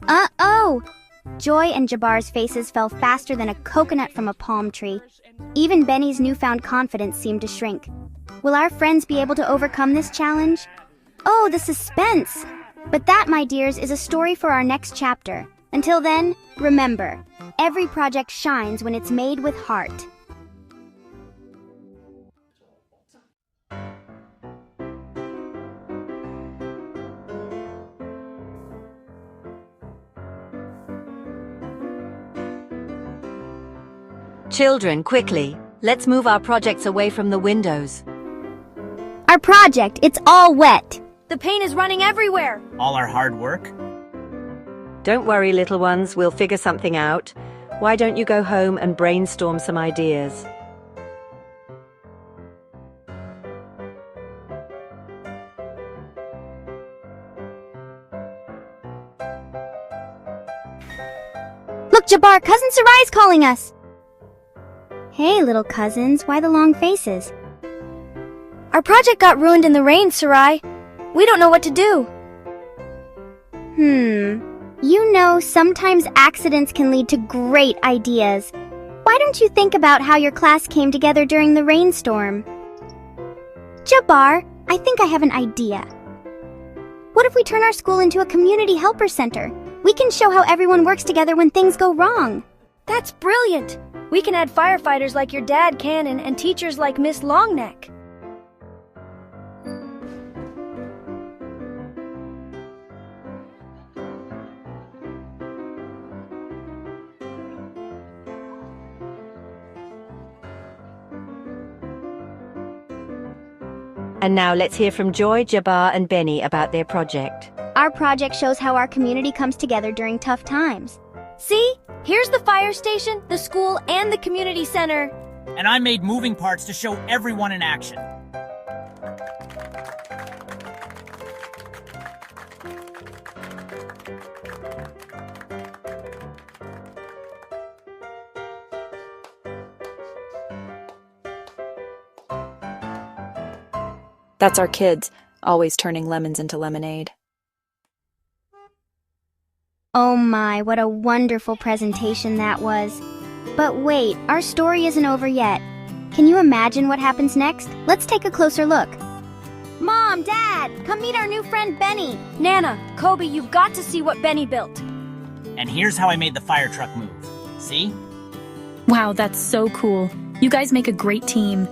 Uh-oh! Joy and Jabbar's faces fell faster than a coconut from a palm tree. Even Benny's newfound confidence seemed to shrink. Will our friends be able to overcome this challenge? Oh, the suspense! But that, my dears, is a story for our next chapter. Until then, remember, every project shines when it's made with heart. Children, quickly, let's move our projects away from the windows. Our project, it's all wet. The paint is running everywhere. All our hard work? Don't worry, little ones, we'll figure something out. Why don't you go home and brainstorm some ideas? Look, Jabbar, Cousin Sarai's calling us. Hey, little cousins, why the long faces? Our project got ruined in the rain, Sarai. We don't know what to do. You know, sometimes accidents can lead to great ideas. Why don't you think about how your class came together during the rainstorm? Jabbar, I think I have an idea. What if we turn our school into a community helper center? We can show how everyone works together when things go wrong. That's brilliant. We can add firefighters like your dad, Cannon, and teachers like Miss Longneck. And now let's hear from Joy, Jabbar, and Benny about their project. Our project shows how our community comes together during tough times. See? Here's the fire station, the school, and the community center. And I made moving parts to show everyone in action. That's our kids, always turning lemons into lemonade. Oh my, what a wonderful presentation that was. But wait, our story isn't over yet. Can you imagine what happens next? Let's take a closer look. Mom, Dad, come meet our new friend Benny. Nana, Kobe, you've got to see what Benny built. And here's how I made the fire truck move. See? Wow, that's so cool. You guys make a great team.